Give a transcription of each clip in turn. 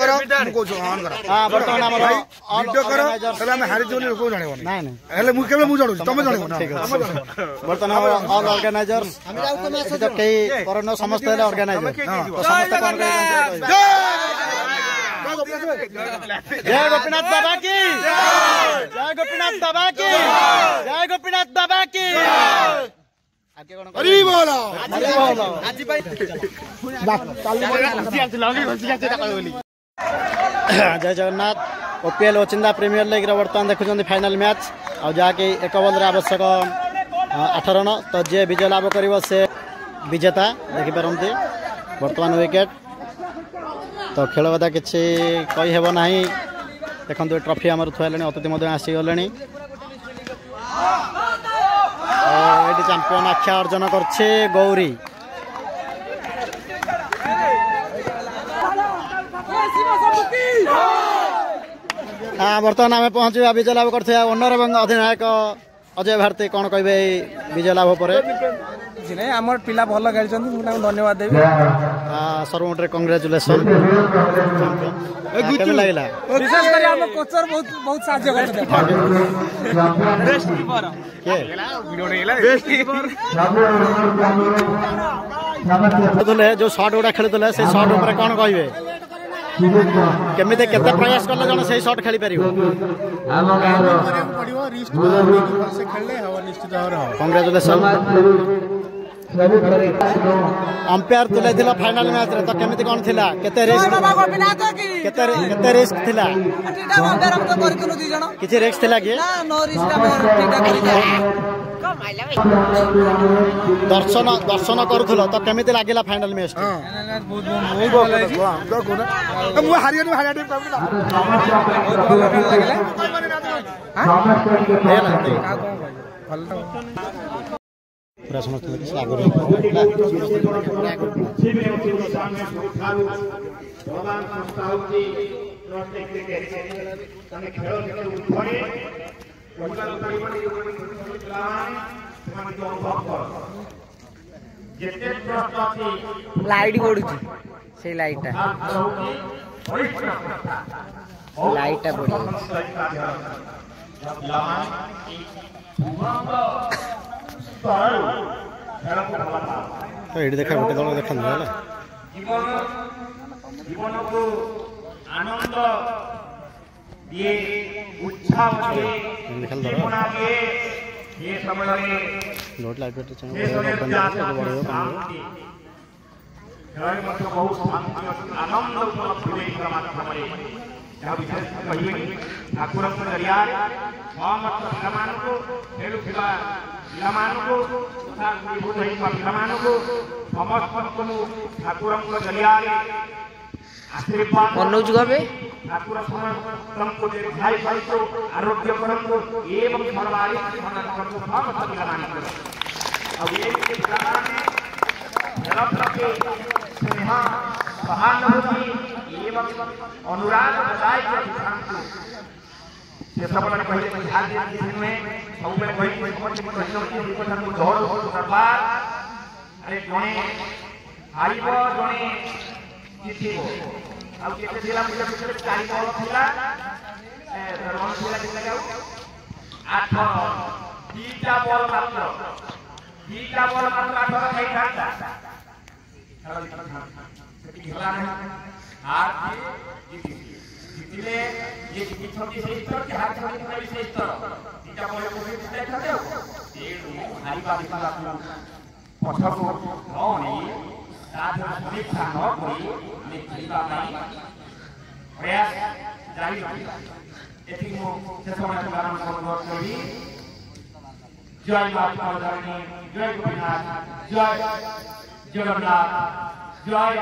करो को ऑन करो हां वर्तमान हमर वीडियो करो तले हम हारि जोली को जानेबो नै नै हेले मु केबे मु जानु तमे जानेबो ना वर्तमान ऑल ऑर्गेनाइजर्स हम तो कई कोरोना समस्त है ऑर्गेनाइजर तो समस्त कौन जय गोपीनाथ बाबा की जय गोपीनाथ बाबा की जय गोपीनाथ बाबा की हरि बोलो आज भाई जय जगन्नाथ ओपीएल ओचिंदा प्रीमियर लीग वर्तमान देखुं फाइनल मैच आ जाके एक बॉल आवश्यक 8 रन तो जे विजय लाभ कर से विजेता देखिपारती वर्तमान विकेट तो खेल कथा किसी कही हेब ना देखो ट्रॉफी आमर थुआले अतिथि आसीगले चैंपियन आख्या अर्जन करछे गौरी बर्तमान आम पहुँचा विजय लाभ कर ओनर और अधिनायक अजय भारती कौन कहे विजय लाभ पर आम पिला भल खेल धन्यवाद देवी सर्वमोटे कंग्रेचुलेसन लगला विशेषकर आम कोचर बहुत बहुत साहाय्य करते जो शॉट गुड़ा खेलुले से शॉट उपर कौन कहे केमी केते प्रयास कले जन से शॉट खेली पारिबो कंग्रेचुलेसन अंपायर तुले दिला फाइनल मैच रे तो केमिति कोन थिला केते रिस्क थिला किछि रिस्क थिला कि दर्शन करूथलो तो केमिति लागिला फाइनल मैच पूरा समस्त लाइट पड़ू से लाइटा पड़ी तो ये देखा गोटे दल देखा जीवन को आनंद दिए उत्साह दिए चेतना दिए ये समय में नोट लाइट पे चैनल बहुत शांति आनंद उपलब्ध माध्यम विशेष कहे ठाकुर जरिया पिलाମାନଙ୍କୁ ଖେଳୁଥିବା ପିଲାମାନଙ୍କୁ ତଥା ବିଭୂତ ହୋଇଥିବା ପିଲାମାନଙ୍କୁ ସମସ୍ତଙ୍କୁ ଠାକୁରଙ୍କ ଜରିଆରେ आशीर्वाद मनोज गबे ठाकुर समस्त दीर्घायु सहित आरोग्य करंतु एवं सर्वारिक जीवन करंतु समस्त पिलाମାନଙ୍କୁ अब ये पिलाମାନେ खेल प्रति स्नेह सहानुभूति एवं अनुराग बधाई के दिखांतु ये सब ने पहले ध्यान दिन में सब में कोई प्रश्न की विकसन को जोर सरकार अरे जने आइबो जने किथिबो अब केते जिला मुझे पिछले 4 बॉल थिला रन थिला कितना गाउ 8 2टा बॉल मात्र 8 खाई थांता खेला नहीं हार जितले ये जितने से स्तर के हार छोड़ने का भी से स्तर तीटा बॉल को भी जितने खाते हो ये हारी बात का पछा को नौनी साथ समीक्षा न कोई निखिला नहीं प्रयास जारी रखिला एथि मो से समय प्रारंभ करबो करी जय माता धरणी जय गोपीनाथ जय जगन्नाथ जय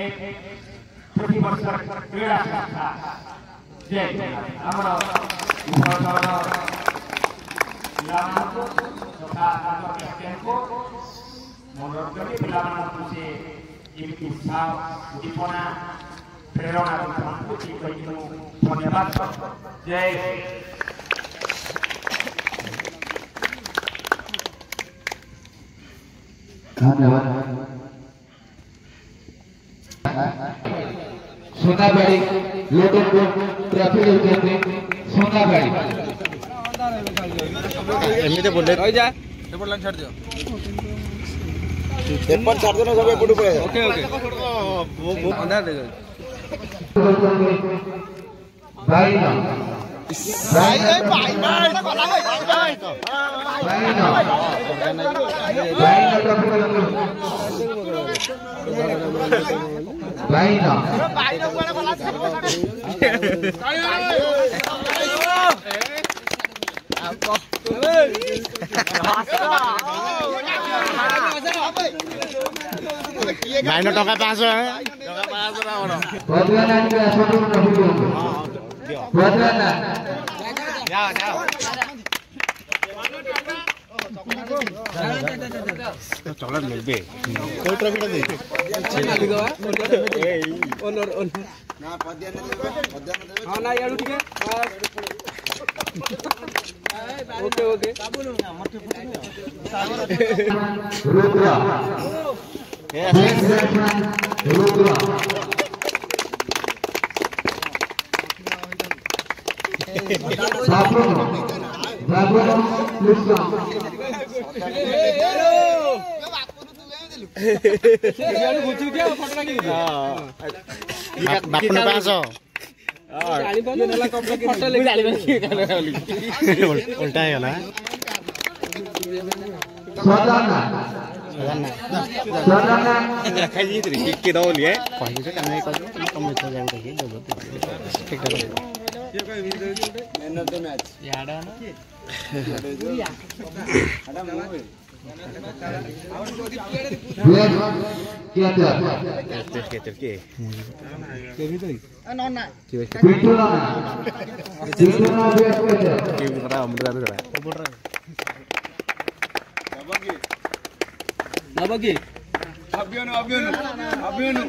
एक प्रति वर्ष क्रीड़ा संस्था जय हमरा पिलाମାନଙ୍କୁ तथा को मनोरंजन पिलाମାନଙ୍କୁ से एमिति उत्साह दीपना प्रेरणा को धन्यवाद जय धन्यवाद सोनाबाड़ी लोटनपुर ट्रॉफी लेते सोनाबाड़ी एमती बोले रही जा एपट लाइन छाड़ दियो एपट छाड़ दो ना सब एपट ऊपर ओके ओके अंदर दे भाई ना भाई भाई भाई भाई ना भाइन टका 500 चॉकलेट मिल बे कोई ट्रॉफी दे ना पद्या ने देबे हां ना याडू ठीक है ओके ओके रुद्रा रुद्रा बाबू बाबू कृष्ण याडू गुची क्या फोटो लगी बापू ने 500 गाड़ी पर नेला कपड़ा के फोटो ले गाड़ी में उल्टा है ना सदाना सदाना खाई रे के दो लिए कहि से काने कर कम तो जाऊ देखि दो ठीक है मैन ऑफ द मैच याडा ना क्या क्या के नन्ना पिटुना पिटुना बेस पे के करा हम दादा करा नबगी अभियान अभिनंदन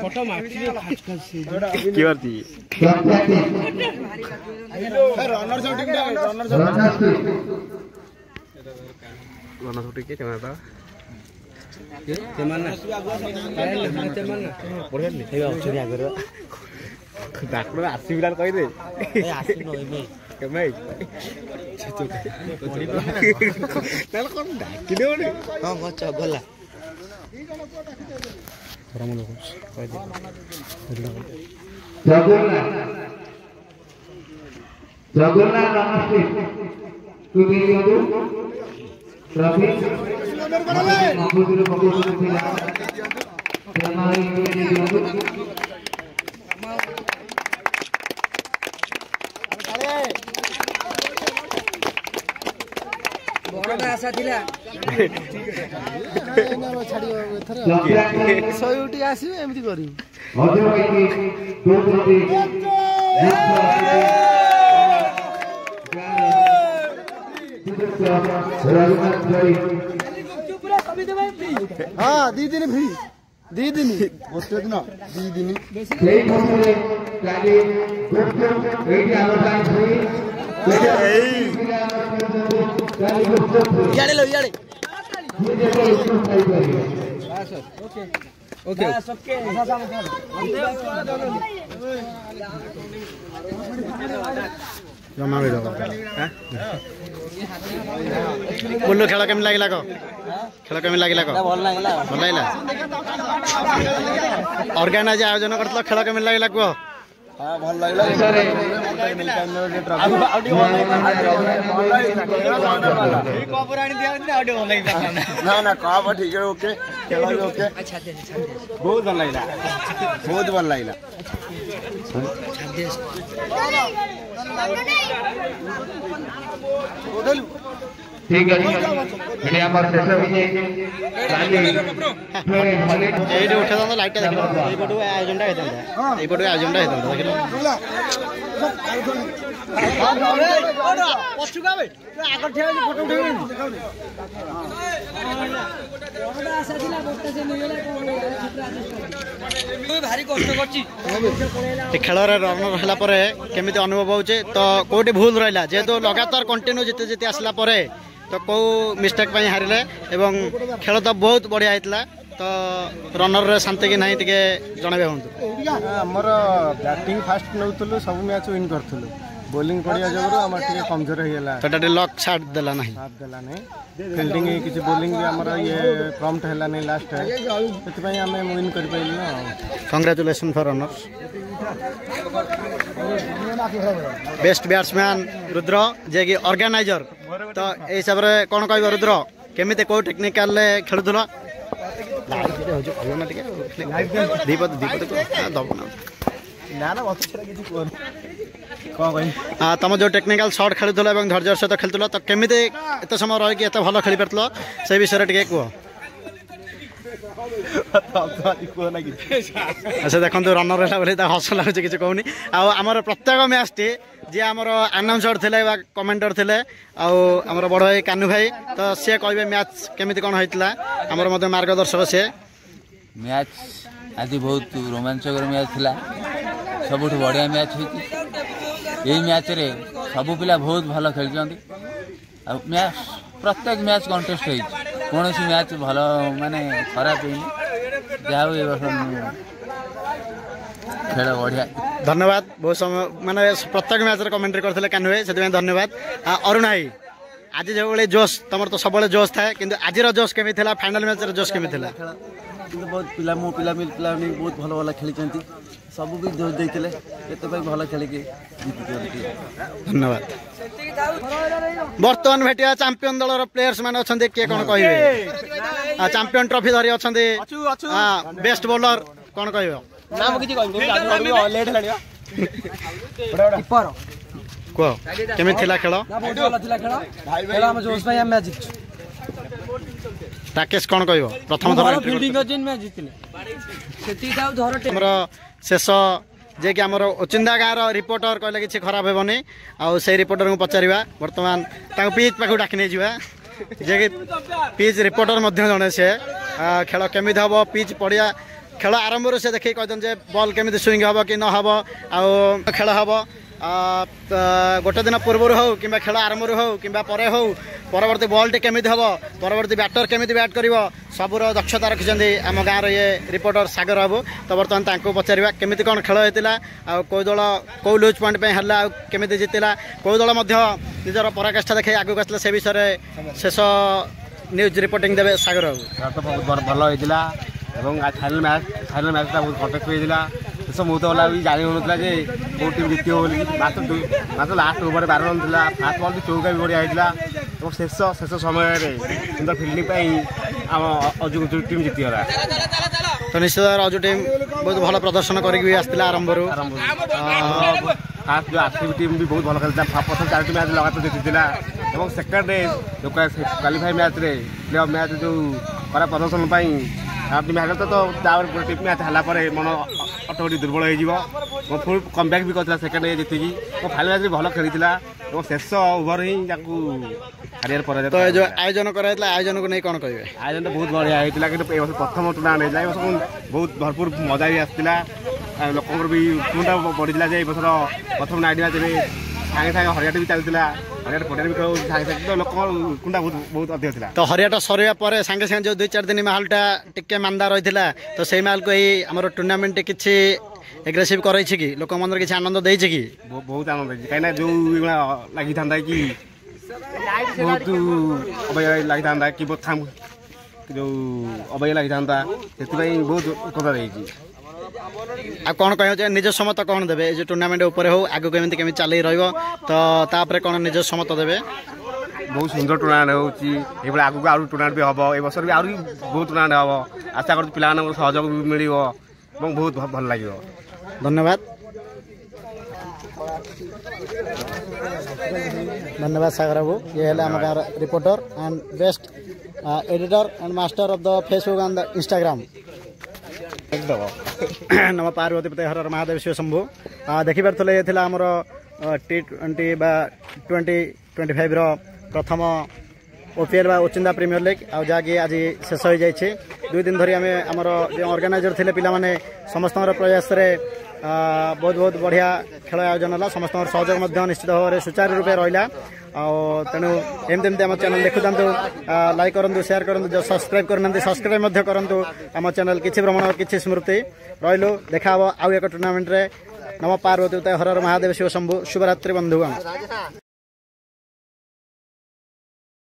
फोटो मारती है खास खास से की करती रनर शॉटिंग रनर वन छोटी के केना था तेमन्ना तेमन्ना बढ़िया नहीं हे ऑप्शन आ करो डाक्टर आसी बिलान कहि दे ए आसी नई में केमे तेल कोन डाकी दे ओने हां मो चगला थोड़ा मन कह दे जगन्नाथ नमस्ते तू दियो ट्रॉफी मामूदुर पकोस थिला हमारी यूनियन दियो बड़ा आशा थिला सयुटी आसीबे एमती करी अजय भाई की दो ट्रॉफी रघुनाथ भाई हां दी दिन फ्री दी दिन ओते दिन दी दिन সেই মধ্যে কালি গুপ্ত এইটি আলোচনা হই কালি গুপ্ত ইয়াড়ে লো ইয়াড়ে ओके ओके सबके जमा भी दो हां बोलो खेल केम लागिला को खेल केम लागिला को भल लागला भल लागिला ऑर्गेनाइज आयोजन करतलो खेल केम लागिला को हां भल लागला ना ना कप ठीक है ओके खेल ओके अच्छा दे बहुत भल लागला बहुत भल लागला ঠিক আছে এটি আমার শেষ হইছে কালি এইটা উঠে দাও লাইটটা দেখো এই পটু আয়োজনটা হেতন্তা এই পটু আয়োজনটা হেতন্তা দেখো পছুকাবে আগর ঠিয়া ফটো উঠেই ଖେଳରେ ରନର ହେଲା ପରେ କେମିତି ଅନୁଭବ ହେଉଛି ତ କେଉଁଠି ଭୁଲ ରହିଲା ଯେହେତୁ ଲଗାତାର କଣ୍ଟିନ୍ୟୁ ଜିତି ଜିତି ଆସିଲା ପରେ ତ କେଉଁ ମିଷ୍ଟେକ୍ ପାଇଁ ହାରିଲେ ଏବଂ ଖେଳ ତ ବହୁତ ବଢ଼ିଆ ହେଇଥିଲା ତ ରନରରେ ଶାନ୍ତି କି ନାହିଁ ଟିକେ ଜଣାଇବେ ହୁଅନ୍ତୁ। ଆମର ବ୍ୟାଟିଂ ଫାଷ୍ଟ ନେଉଥିଲୁ ସବୁ ମ୍ୟାଚ୍ ୱିନ୍ କରୁଥିଲୁ ବୋଲିଂ ପଡ଼ିଆ ଯୋଗୁଁ ଆମର ଟିକେ କମଜୋର ହେଇଗଲା ତ ଏଟା ଟିକେ ଲକ୍ ସାଥ ଦେଲା ନାହିଁ ଫିଲ୍ଡିଂ କିଛି ବୋଲିଂ ବି ଆମର ଇଏ ପ୍ରମ୍ପ୍ଟ ହେଲାନି ଲାଷ୍ଟ ସେଥିପାଇଁ ଆମେ ୱିନ୍ କରିପାରିଲୁ ନା। Congratulation for runners. Best batsman Rudra ଯିଏକି ଅର୍ଗାନାଇଜର ତ ଏଇ ହିସାବରେ କ'ଣ କହିବ ରୁଦ୍ର କେମିତି କେଉଁ ଟେକ୍ନିକାଲରେ ଖେଳୁଥିଲ? ତମ ଯେଉଁ ଟେକ୍ନିକାଲ ସଟ୍ ଖେଳୁଥିଲ ଏବଂ ଧୈର୍ଯ୍ୟର ସହିତ ଖେଳୁଥିଲ ତ କେମିତି ଏତେ ସମୟ ରହିକି ଏତେ ଭଲ ଖେଳିପାରୁଥିଲ ସେ ବିଷୟରେ ଟିକେ କୁହ। ଆଚ୍ଛା ଦେଖନ୍ତୁ ରନର ହେଲା ବୋଲି ତା ହସ ଲାଗୁଛି କିଛି କହୁନି। ଆଉ ଆମର ପ୍ରତ୍ୟେକ ମ୍ୟାଚ୍ଟି ଯିଏ ଆମର ଆନାଉନ୍ସର ଥିଲେ ବା କମେଣ୍ଟର ଥିଲେ ଆଉ ଆମର ବଡ଼ ଭାଇ କାନୁ ଭାଇ ତ ସିଏ କହିବେ ମ୍ୟାଚ୍ କେମିତି କ'ଣ ହେଇଥିଲା ଆମର ମଧ୍ୟ ମାର୍ଗଦର୍ଶକ ସିଏ। ମ୍ୟାଚ୍ ଆଜି ବହୁତ ରୋମାଞ୍ଚକର ମ୍ୟାଚ୍ ଥିଲା ସବୁଠୁ ବଢ଼ିଆ ମ୍ୟାଚ୍ ହେଇଛି। ଏହି ମ୍ୟାଚ୍ରେ ସବୁ ପିଲା ବହୁତ ଭଲ ଖେଳିଛନ୍ତି ଆଉ ମ୍ୟାଚ୍ ପ୍ରତ୍ୟେକ ମ୍ୟାଚ୍ କଣ୍ଟେଷ୍ଟ ହେଇଛି କୌଣସି ମ୍ୟାଚ୍ ଭଲ ମାନେ ଖରାପ ହେଇନି ଯାହା ହଉ ଏ ବର୍ଷ ଖେଳ ବଢ଼ିଆ। ଧନ୍ୟବାଦ ବହୁତ ସମୟ ମାନେ ପ୍ରତ୍ୟେକ ମ୍ୟାଚ୍ରେ କମେଣ୍ଟ୍ରି କରିଥିଲେ କାହ୍ନୁ ଭାଇ ସେଥିପାଇଁ ଧନ୍ୟବାଦ। ଅରୁଣ ଭାଇ ଆଜି ଯେଉଁଭଳି ଜୋସ୍ ତମର ତ ସବୁବେଳେ ଜୋସ୍ ଥାଏ କିନ୍ତୁ ଆଜିର ଜୋସ୍ କେମିତି ଥିଲା ଫାଇନାଲ୍ ମ୍ୟାଚ୍ରେ ଜୋସ୍ କେମିତି ଥିଲା? କିନ୍ତୁ ବହୁତ ପିଲାମାନେ ବହୁତ ଭଲ ଭଲ ଖେଳିଛନ୍ତି ସବୁ ବି ଜୋସ୍ ଦେଇଥିଲେ ସେଥିପାଇଁ ଭଲ ଖେଳିକି ଜିତିଛନ୍ତି। ଧନ୍ୟବାଦ। ବର୍ତ୍ତମାନ ଭେଟିବା ଚାମ୍ପିୟନ ଦଳର ପ୍ଲେୟର୍ସ ମାନେ ଅଛନ୍ତି କିଏ କ'ଣ କହିବେ? ଚାମ୍ପିୟନ ଟ୍ରଫି ଧରି ଅଛନ୍ତି ବେଷ୍ଟ ବୋଲର କ'ଣ କହିବ? କୁହ କେମିତି ଥିଲା ଖେଳ? ରାକେଶ କ'ଣ କହିବ? ପ୍ରଥମ ଥର ଆମର ଶେଷ ଯିଏକି ଆମର ଓଚିନ୍ଦା ଗାଁର ରିପୋର୍ଟର କହିଲେ କିଛି ଖରାପ ହେବନି ଆଉ ସେଇ ରିପୋର୍ଟରଙ୍କୁ ପଚାରିବା ବର୍ତ୍ତମାନ ତାଙ୍କୁ ପିଚ୍ ପାଖକୁ ଡାକି ନେଇଯିବା ଯିଏକି ପିଚ୍ ରିପୋର୍ଟର ମଧ୍ୟ ଜଣେ ସେ ଖେଳ କେମିତି ହେବ ପିଚ୍ ପଡ଼ିଆ ଖେଳ ଆରମ୍ଭରୁ ସେ ଦେଖିକି କହିଛନ୍ତି ଯେ ବଲ୍ କେମିତି ସୁଇଙ୍ଗ ହେବ କି ନ ହେବ ଆଉ ଖେଳ ହେବ ଗୋଟେ ଦିନ ପୂର୍ବରୁ ହେଉ କିମ୍ବା ଖେଳ ଆରମ୍ଭରୁ ହେଉ କିମ୍ବା ପରେ ହେଉ ପରବର୍ତ୍ତୀ ବଲ୍ଟି କେମିତି ହେବ ପରବର୍ତ୍ତୀ ବ୍ୟାଟର କେମିତି ବ୍ୟାଟ୍ କରିବ ସବୁର ଦକ୍ଷତା ରଖିଛନ୍ତି ଆମ ଗାଁର ଇଏ ରିପୋର୍ଟର ସାଗର ବାବୁ। ତ ବର୍ତ୍ତମାନ ତାଙ୍କୁ ପଚାରିବା କେମିତି କ'ଣ ଖେଳ ହେଇଥିଲା ଆଉ କେଉଁ ଦଳ କେଉଁ ଲୁଜ୍ ପଏଣ୍ଟ ପାଇଁ ହେଲା ଆଉ କେମିତି ଜିତିଲା କେଉଁ ଦଳ ମଧ୍ୟ ନିଜର ପରାକାଷ୍ଠା ଦେଖାଇ ଆଗକୁ ଆସିଲା ସେ ବିଷୟରେ ଶେଷ ନ୍ୟୁଜ୍ ରିପୋର୍ଟିଂ ଦେବେ ସାଗର ବାବୁ। ତ ବହୁତ ଭଲ ହେଇଥିଲା ଏବଂ ଫାଇନାଲ୍ ମ୍ୟାଚ୍ଟା ବହୁତ କଣ୍ଟେଷ୍ଟ ହେଇଥିଲା। ଶେଷ ମୁହୂର୍ତ୍ତ ଗଲା ବି ଜାଣି ହେଉନଥିଲା ଯେ କେଉଁ ଟିମ୍ ଜିତିବ ବୋଲି ମାତ୍ର ଲାଷ୍ଟ ଓଭରରେ 12 ରନ୍ ଥିଲା ଫାଷ୍ଟ ବଲ୍ ବି ଚୌକା ବି ବଢ଼ିଆ ହେଇଥିଲା ଏବଂ ଶେଷ ସମୟରେ ସୁନ୍ଦର ଫିଲ୍ଡିଂ ପାଇଁ ଆମ ଅଜୁ ଟିମ୍ ଜିତିଗଲା। ତ ନିଶ୍ଚିତ ଭାବରେ ଅଜୁ ଟିମ୍ ବହୁତ ଭଲ ପ୍ରଦର୍ଶନ କରିକି ବି ଆସିଥିଲା ଆରମ୍ଭରୁ ଫାଷ୍ଟ ଯେଉଁ ଆର୍ସିବି ଟିମ୍ ବି ବହୁତ ଭଲ ଖେଳିଥିଲା ପ୍ରଥମ 4ଟି ମ୍ୟାଚ୍ ଲଗାତାର ଜିତିଥିଲା ଏବଂ ସେକେଣ୍ଡରେ ଯେଉଁ କ୍ୱାଲିଫାଇ ମ୍ୟାଚ୍ରେ ପ୍ଲେ ଅଫ୍ ମ୍ୟାଚ୍ ଯେଉଁ ଖରାପ ପ୍ରଦର୍ଶନ ପାଇଁ ମ୍ୟାଚ୍ ତ ତାପରେ ଗୋଟେ ଟିମ୍ ମ୍ୟାଚ୍ ହେଲା ପରେ ମନ ଅଟୋମେଟିକ୍ ଦୁର୍ବଳ ହେଇଯିବ ଏବଂ ଫୁଲ୍ କମ୍ବ୍ୟାକ୍ ବି କରିଥିଲା ସେକେଣ୍ଡ ଜିତିକି ଏବଂ ଫାଇନାଲ୍ ମ୍ୟାଚ୍ ବି ଭଲ ଖେଳିଥିଲା ଏବଂ ଶେଷ ଓଭର ହିଁ ତାଙ୍କୁ ହାରିବାର ପରାଜୟ। ତ ଯେଉଁ ଆୟୋଜନ କରାଯାଇଥିଲା ଆୟୋଜନକୁ ନେଇ କ'ଣ କହିବେ? ଆୟୋଜନ ତ ବହୁତ ବଢ଼ିଆ ହେଇଥିଲା କିନ୍ତୁ ଏ ବର୍ଷ ପ୍ରଥମ ଟୁର୍ଣ୍ଣାମେଣ୍ଟ ହେଇଥିଲା ଏ ବର୍ଷ ବହୁତ ଭରପୁର ମଜା ବି ଆସିଥିଲା ଲୋକଙ୍କର ବି ଟୁର୍ଣ୍ଣାଟା ବଢ଼ିଥିଲା ଯେ ଏ ବର୍ଷର ପ୍ରଥମ ନାଇଟ୍ ମ୍ୟାଚ୍ରେ ସାଙ୍ଗେ ସାଙ୍ଗେ ହରିଆଟ ବି ଚାଲିଥିଲା ହରିଆଟ ପଡ଼ିଆରେ ବି ଖେଳ ସାଙ୍ଗେ ସାଙ୍ଗେ ତ ଲୋକଙ୍କର ଟୁର୍ଣ୍ଣା ବହୁତ ଅଧିକ ଥିଲା। ତ ହରିଆଟ ସରିବା ପରେ ସାଙ୍ଗେ ସାଙ୍ଗେ ଯେଉଁ 2-4 ଦିନ ମାହୋଲଟା ଟିକେ ମାନ୍ଦା ରହିଥିଲା ତ ସେଇ ମାହୋଲକୁ ଏଇ ଆମର ଟୁର୍ଣ୍ଣାମେଣ୍ଟ କିଛି ଏଗ୍ରେସିଭ୍ କରାଇଛି କି ଲୋକ ମନରେ କିଛି ଆନନ୍ଦ ଦେଇଛି କି? ବହୁତ ଆନନ୍ଦ ଦେଇଛି କାହିଁକିନା ଯେଉଁ ଲାଗିଥାନ୍ତା କି ବହୁତ ଅବାଗିଆ ଲାଗିଥାନ୍ତା କି ଯେଉଁ ଅବାଗିଆ ଲାଗିଥାନ୍ତା ସେଥିପାଇଁ ବହୁତ କଥା ଦେଇଛି। ଆଉ କ'ଣ କହିବ ଯେ ନିଜ ସମତ କ'ଣ ଦେବେ ଏ ଯେଉଁ ଟୁର୍ଣ୍ଣାମେଣ୍ଟ ଉପରେ ହେଉ ଆଗକୁ ଏମିତି କେମିତି ଚାଲି ରହିବ ତ ତାପରେ କ'ଣ ନିଜ ସମତ ଦେବେ? ବହୁତ ସୁନ୍ଦର ଟୁର୍ଣ୍ଣାମେଣ୍ଟ ହେଉଛି ଏଇଭଳି ଆଗକୁ ଆହୁରି ଟୁର୍ଣ୍ଣାମେଣ୍ଟ ବି ହେବ ଏ ବର୍ଷରେ ବି ଆହୁରି ବହୁତ ଟୁର୍ଣ୍ଣାମେଣ୍ଟ ହେବ ଆଶା କରୁଛୁ ପିଲାମାନଙ୍କର ସହଯୋଗ ବି ମିଳିବ ଏବଂ ବହୁତ ଭଲ ଲାଗିବ। ଧନ୍ୟବାଦ ଧନ୍ୟବାଦ ସାଗର ବାବୁ ଇଏ ହେଲେ ଆମ ଗାଁର reporter and best editor and master of the Facebook and the Instagram. ନମ ପାର୍ବତୀପତି ହର ମହାଦେବ ଶିବ ଶମ୍ଭୁ ଦେଖିପାରୁଥିଲେ ଏ ଥିଲା ଆମର T20 ବା 2025ର ପ୍ରଥମ ओपीएल बा ओचिंदा प्रीमियर लीग आ जहाँकि आज शेष हो जाए 2 दिन धरी आम आमर जो ऑर्गेनाइजर थे पाने समस्त प्रयास बहुत बहुत बढ़िया खेल आयोजन है समस्त सहयोग निश्चित भाव में सुचारू रूपे रहा तेणु एमती आम चैनल देखु लाइक करूँ शेयर करूँ जो सब्सक्राइब करना सब्सक्राइब करूँ आम चैनल किसी भ्रमण किसी स्मृति रही देखा आउ एक टूर्णामेंट रे नम पार्वती हर महादेव शिव शंभु शुभरात्रि बंधुगण।